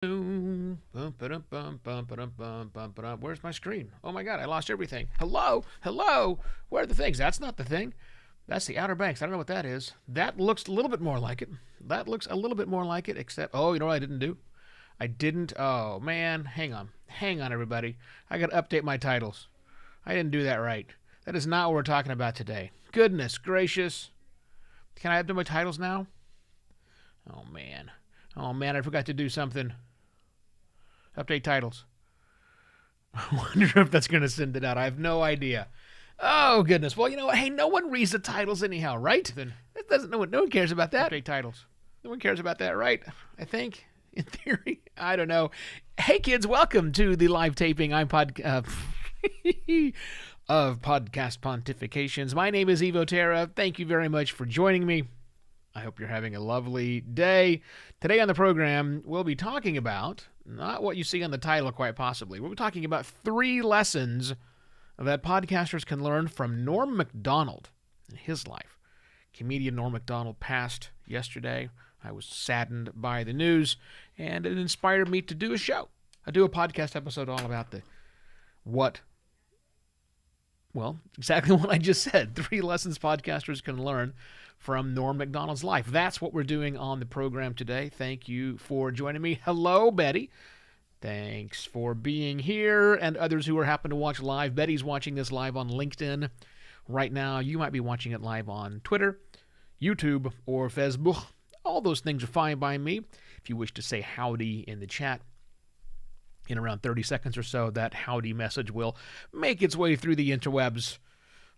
Where's my screen? Oh my god, I lost everything. Hello? Hello? Where are the things? That's not the thing. That's the Outer Banks. I don't know what that is. That looks a little bit more like it. That looks a little bit more like it, except, oh, you know what I didn't do? I didn't, oh man, hang on. Hang on, everybody. I gotta update my titles. I didn't do that right. That is not what we're talking about today. Goodness gracious. Can I update my titles now? Oh man. Oh man, I forgot to do something. Update titles. I wonder if that's going to send it out. I have no idea. Oh, goodness. Well, you know what? Hey, no one reads the titles anyhow, right? Then that doesn't. No one cares about that. Update titles. No one cares about that, right? I think, in theory. I don't know. Hey, kids, welcome to the live taping. I'm of Podcast Pontifications. My name is Evo Terra. Thank you very much for joining me. I hope you're having a lovely day. Today on the program, we'll be talking about, not what you see on the title quite possibly, we'll be talking about 3 lessons that podcasters can learn from Norm Macdonald in his life. Comedian Norm Macdonald passed yesterday. I was saddened by the news, and it inspired me to do a show. I do a podcast episode all about exactly what I just said. 3 lessons podcasters can learn from Norm Macdonald's life. That's what we're doing on the program today. Thank you for joining me. Hello, Betty. Thanks for being here, and others who are happen to watch live. Betty's watching this live on LinkedIn right now. You might be watching it live on Twitter, YouTube, or Facebook. All those things are fine by me. If you wish to say howdy in the chat, in around 30 seconds or so, that howdy message will make its way through the interwebs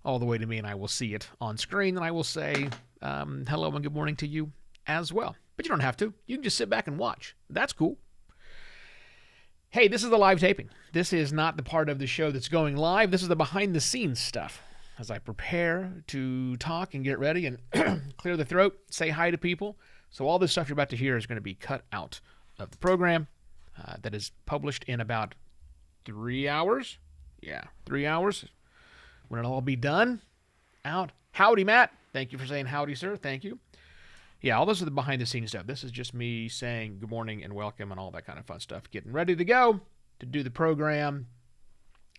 all the way to me, and I will see it on screen, and I will say hello and good morning to you as well. But you don't have to. You can just sit back and watch. That's cool. Hey, this is the live taping. This is not the part of the show that's going live. This is the behind-the-scenes stuff. As I prepare to talk and get ready and clear the throat, say hi to people. So all this stuff you're about to hear is going to be cut out of the program that is published in about 3 hours. Yeah, 3 hours. When it'll all be done, out. Howdy, Matt. Thank you for saying howdy, sir. Thank you. Yeah, all this is the behind-the-scenes stuff. This is just me saying good morning and welcome and all that kind of fun stuff. Getting ready to go to do the program.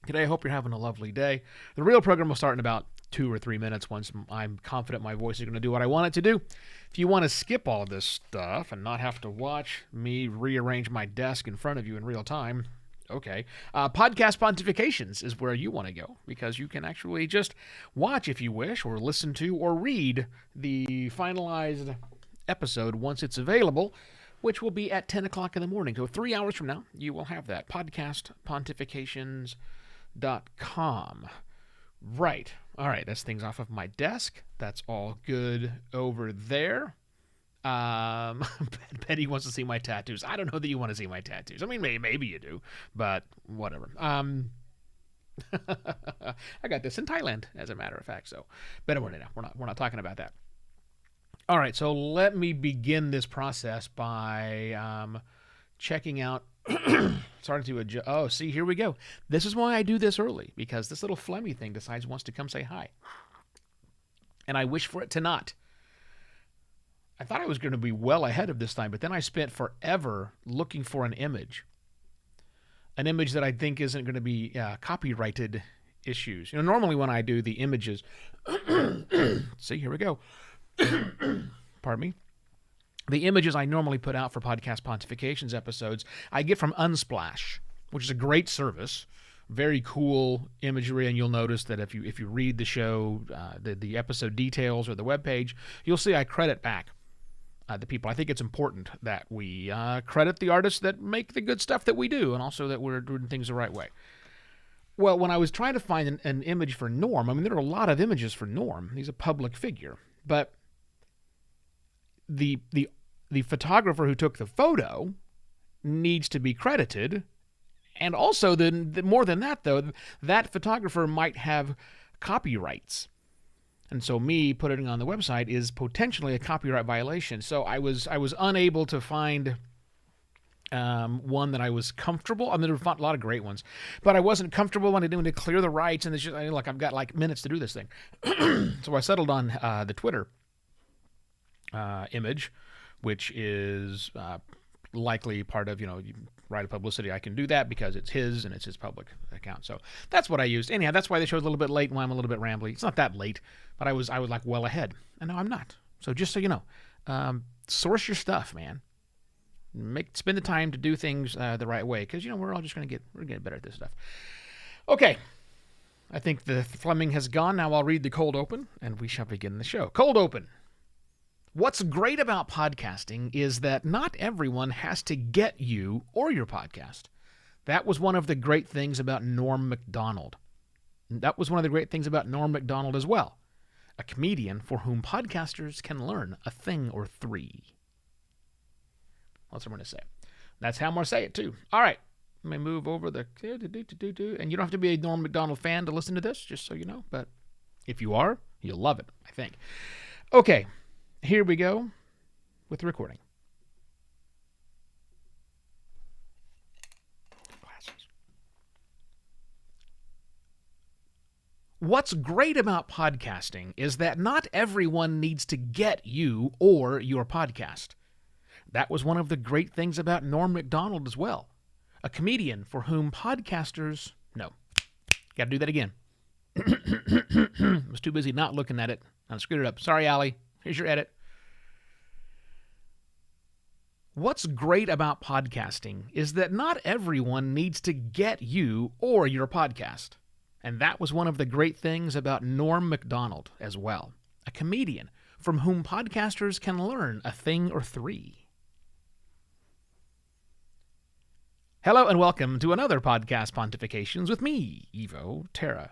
Today, I hope you're having a lovely day. The real program will start in about 2 or 3 minutes once I'm confident my voice is going to do what I want it to do. If you want to skip all this stuff and not have to watch me rearrange my desk in front of you in real time, okay. Podcast Pontifications is where you want to go, because you can actually just watch if you wish, or listen to, or read the finalized episode once it's available, which will be at 10 o'clock in the morning. So 3 hours from now, you will have that. Podcastpontifications.com. Right. All right, that's things off of my desk. That's all good over there. Betty wants to see my tattoos. I don't know that you want to see my tattoos. I mean, maybe you do, but whatever. I got this in Thailand, as a matter of fact. So, but we're not talking about that. All right, so let me begin this process by checking out. Starting to adjust. Oh, see, here we go. This is why I do this early, because this little phlegmy thing wants to come say hi, and I wish for it to not. I thought I was going to be well ahead of this time, but then I spent forever looking for an image that I think isn't going to be copyrighted issues. You know, normally when I do the images, see, here we go. Pardon me. The images I normally put out for Podcast Pontifications episodes, I get from Unsplash, which is a great service. Very cool imagery, and you'll notice that if you read the show, the episode details or the webpage, you'll see I credit back the people. I think it's important that we credit the artists that make the good stuff that we do, and also that we're doing things the right way. Well, when I was trying to find an image for Norm, I mean, there are a lot of images for Norm. He's a public figure, but the photographer who took the photo needs to be credited, and also more than that, though, that photographer might have copyrights. And so me putting it on the website is potentially a copyright violation. So I was unable to find one that I was comfortable. I mean, there were a lot of great ones, but I wasn't comfortable when I didn't want to clear the rights. And it's just, like, I've got like minutes to do this thing. So I settled on the Twitter image, which is likely part of, right of publicity. I can do that because it's his and it's his public account. So that's what I used. Anyhow, that's why the show's a little bit late and why I'm a little bit rambly. It's not that late, but I was like well ahead. And now I'm not. So just so you know, source your stuff, man. Spend the time to do things the right way, because we're all just gonna get better at this stuff. Okay, I think the Fleming has gone. Now I'll read the cold open, and we shall begin the show. Cold open. What's great about podcasting is that not everyone has to get you or your podcast. That was one of the great things about Norm Macdonald. That was one of the great things about Norm Macdonald as well. A comedian for whom podcasters can learn a thing or three. That's what I'm going to say. That's how I'm going to say it, too. All right. Let me move over the... And you don't have to be a Norm Macdonald fan to listen to this, just so you know. But if you are, you'll love it, I think. Okay. Here we go with the recording. Glasses. What's great about podcasting is that not everyone needs to get you or your podcast. That was one of the great things about Norm Macdonald as well. A comedian for whom podcasters... No. Got to do that again. I was too busy not looking at it. I screwed it up. Sorry, Allie. Here's your edit. What's great about podcasting is that not everyone needs to get you or your podcast. And that was one of the great things about Norm Macdonald as well. A comedian from whom podcasters can learn a thing or three. Hello and welcome to another Podcast Pontifications with me, Evo Terra.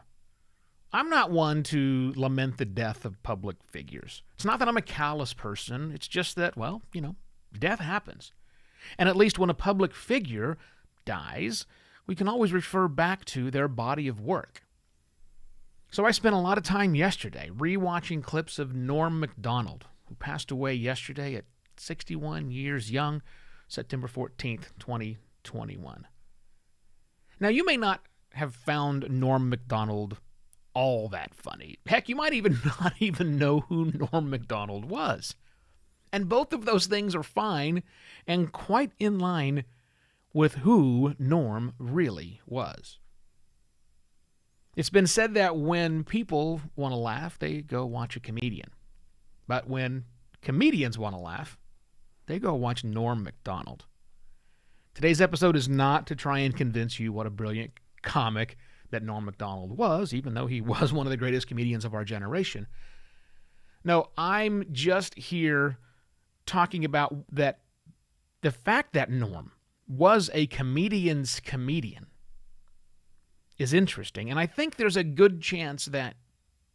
I'm not one to lament the death of public figures. It's not that I'm a callous person. It's just that, well, death happens. And at least when a public figure dies, we can always refer back to their body of work. So I spent a lot of time yesterday rewatching clips of Norm Macdonald, who passed away yesterday at 61 years young, September 14th, 2021. Now, you may not have found Norm Macdonald all that funny. Heck, you might even not even know who Norm Macdonald was. And both of those things are fine and quite in line with who Norm really was. It's been said that when people want to laugh, they go watch a comedian. But when comedians want to laugh, they go watch Norm Macdonald. Today's episode is not to try and convince you what a brilliant comic that Norm Macdonald was, even though he was one of the greatest comedians of our generation. No, I'm just here talking about that the fact that Norm was a comedian's comedian is interesting, and I think there's a good chance that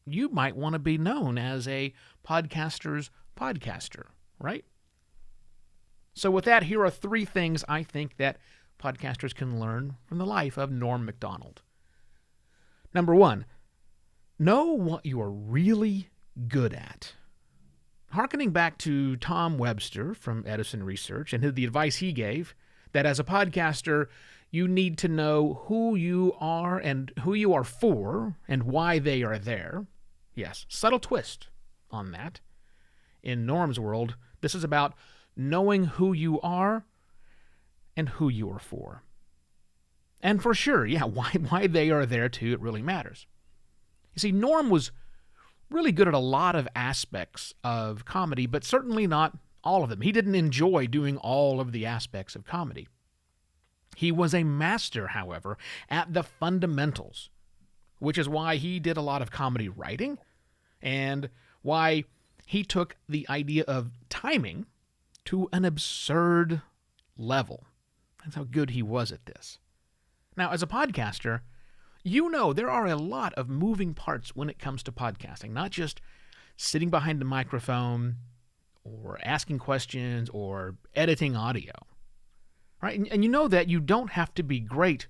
you might want to be known as a podcaster's podcaster, right? So with that, here are three things I think that podcasters can learn from the life of Norm Macdonald. Number one, know what you are really good at. Harkening back to Tom Webster from Edison Research and the advice he gave, that as a podcaster, you need to know who you are and who you are for and why they are there. Yes, subtle twist on that. In Norm's world, this is about knowing who you are and who you are for. And for sure, why they are there too, it really matters. You see, Norm was really good at a lot of aspects of comedy, but certainly not all of them. He didn't enjoy doing all of the aspects of comedy. He was a master, however, at the fundamentals, which is why he did a lot of comedy writing and why he took the idea of timing to an absurd level. That's how good he was at this. Now, as a podcaster, there are a lot of moving parts when it comes to podcasting, not just sitting behind the microphone or asking questions or editing audio, right? And you know that you don't have to be great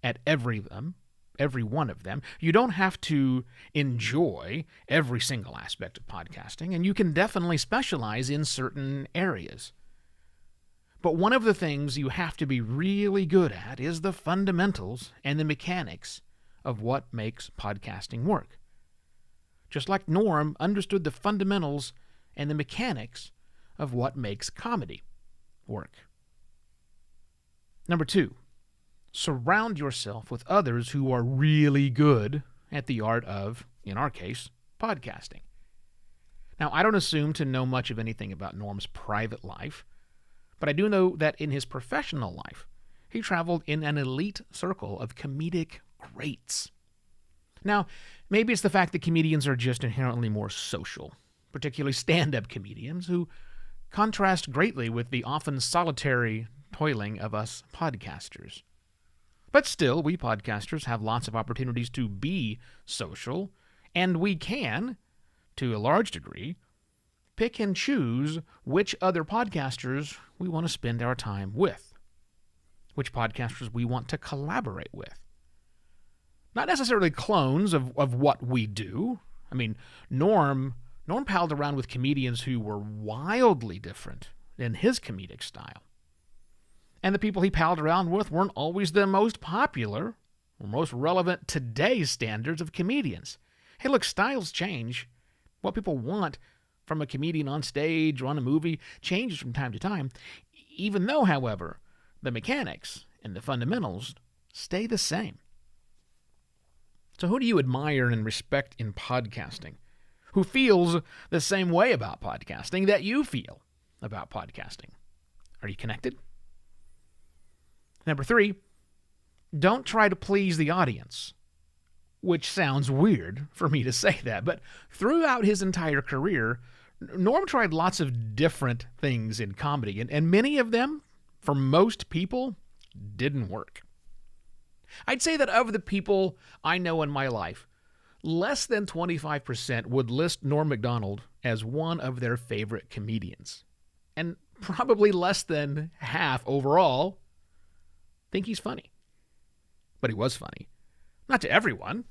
at every one of them. You don't have to enjoy every single aspect of podcasting, and you can definitely specialize in certain areas. But one of the things you have to be really good at is the fundamentals and the mechanics of what makes podcasting work. Just like Norm understood the fundamentals and the mechanics of what makes comedy work. Number 2, surround yourself with others who are really good at the art of, in our case, podcasting. Now, I don't assume to know much of anything about Norm's private life, but I do know that in his professional life, he traveled in an elite circle of comedic greats. Now, maybe it's the fact that comedians are just inherently more social, particularly stand-up comedians, who contrast greatly with the often solitary toiling of us podcasters. But still, we podcasters have lots of opportunities to be social, and we can, to a large degree, pick and choose which other podcasters we want to spend our time with, which podcasters we want to collaborate with. Not necessarily clones of what we do. I mean, Norm palled around with comedians who were wildly different in his comedic style. And the people he palled around with weren't always the most popular or most relevant to today's standards of comedians. Hey, look, styles change. What people want from a comedian on stage or on a movie changes from time to time, even though, however, the mechanics and the fundamentals stay the same. So who do you admire and respect in podcasting? Who feels the same way about podcasting that you feel about podcasting? Are you connected? Number 3, don't try to please the audience, which sounds weird for me to say that, but throughout his entire career, Norm tried lots of different things in comedy, and many of them, for most people, didn't work. I'd say that of the people I know in my life, less than 25% would list Norm Macdonald as one of their favorite comedians. And probably less than half overall think he's funny. But he was funny. Not to everyone.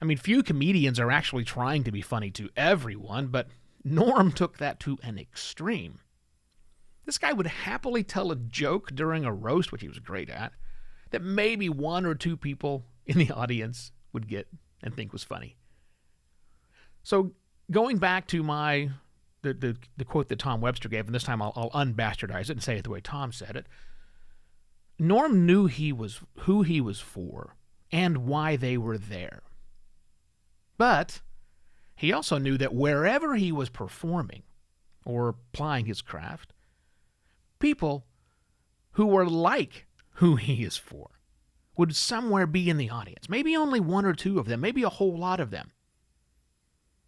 I mean, few comedians are actually trying to be funny to everyone, but Norm took that to an extreme. This guy would happily tell a joke during a roast, which he was great at, that maybe 1 or 2 people in the audience would get and think was funny. So going back to the quote that Tom Webster gave, and this time I'll unbastardize it and say it the way Tom said it, Norm knew who he was for and why they were there. But he also knew that wherever he was performing or applying his craft, people who were like who he is for would somewhere be in the audience. Maybe only 1 or 2 of them, maybe a whole lot of them.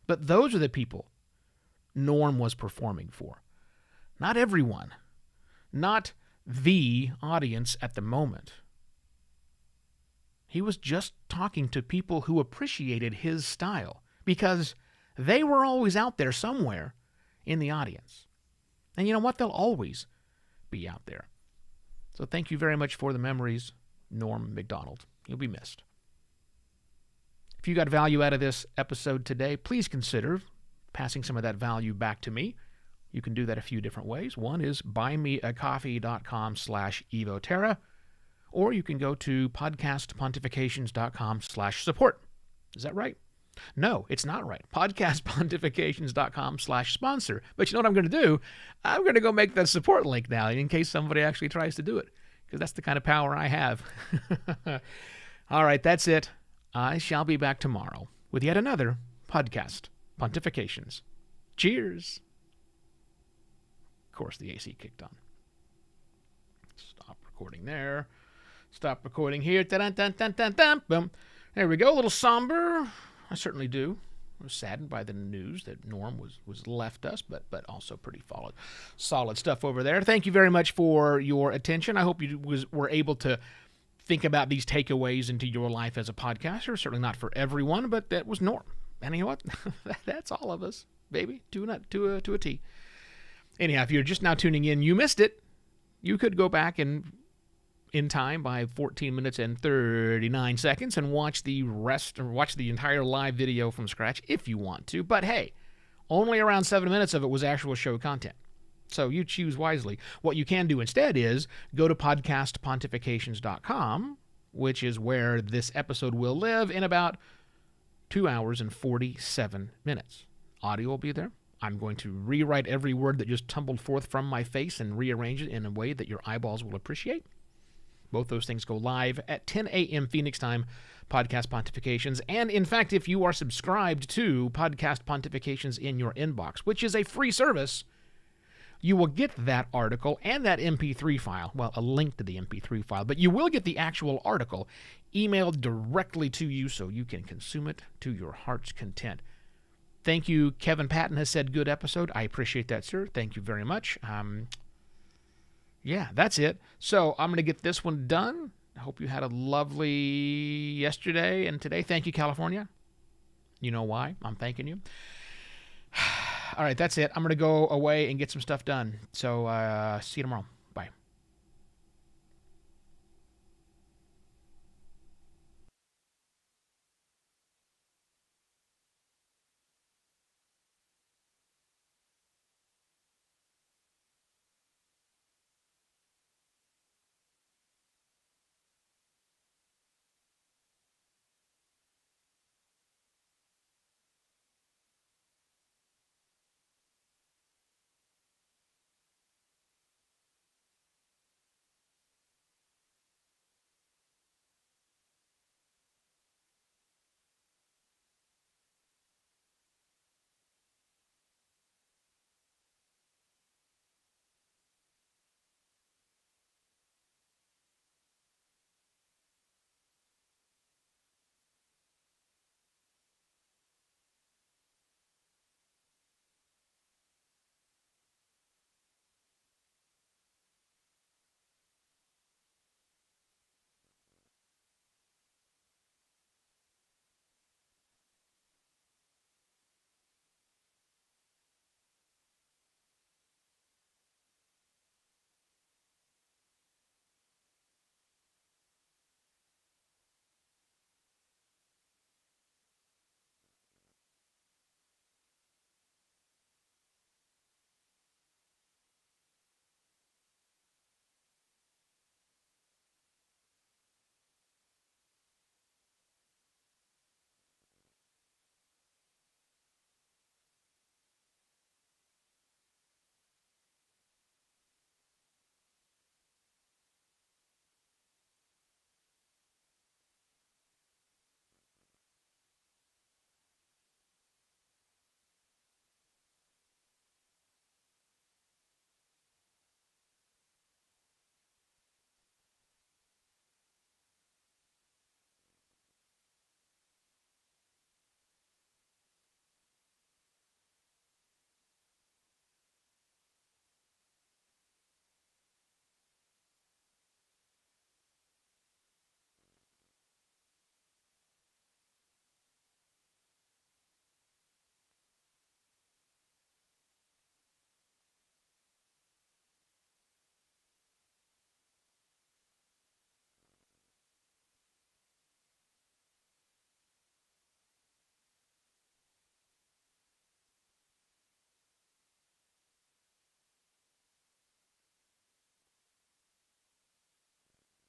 But those are the people Norm was performing for. Not everyone. Not the audience at the moment. He was just talking to people who appreciated his style because they were always out there somewhere in the audience. And you know what? They'll always be out there. So thank you very much for the memories, Norm Macdonald. You'll be missed. If you got value out of this episode today, please consider passing some of that value back to me. You can do that a few different ways. One is buymeacoffee.com/evoterra, or you can go to podcastpontifications.com/support. Is that right? No, it's not right. Podcastpontifications.com/sponsor. But you know what I'm going to do? I'm going to go make that support link now in case somebody actually tries to do it, because that's the kind of power I have. All right, that's it. I shall be back tomorrow with yet another Podcast Pontifications. Cheers. Of course, the AC kicked on. Stop recording there. Stop recording here. Dun-dun-dun-dun-dun. Boom. There we go. A little somber. I certainly do. I was saddened by the news that Norm was left us, but also pretty solid stuff over there. Thank you very much for your attention. I hope you were able to think about these takeaways into your life as a podcaster. Certainly not for everyone, but that was Norm. And you know what? That's all of us, baby, to a T. Anyhow, if you're just now tuning in, you missed it. You could go back and in time by 14 minutes and 39 seconds and watch the rest, or watch the entire live video from scratch if you want to. But hey, only around 7 minutes of it was actual show content. So you choose wisely. What you can do instead is go to podcastpontifications.com, which is where this episode will live in about 2 hours and 47 minutes. Audio will be there. I'm going to rewrite every word that just tumbled forth from my face and rearrange it in a way that your eyeballs will appreciate. Both those things go live at 10 a.m. Phoenix time, Podcast Pontifications. And in fact, if you are subscribed to Podcast Pontifications in your inbox, which is a free service, you will get that article and that MP3 file. Well, a link to the MP3 file, but you will get the actual article emailed directly to you so you can consume it to your heart's content. Thank you. Kevin Patton has said good episode. I appreciate that, sir. Thank you very much. Yeah, that's it. So I'm going to get this one done. I hope you had a lovely yesterday and today. Thank you, California. You know why I'm thanking you. All right, that's it. I'm going to go away and get some stuff done. So see you tomorrow.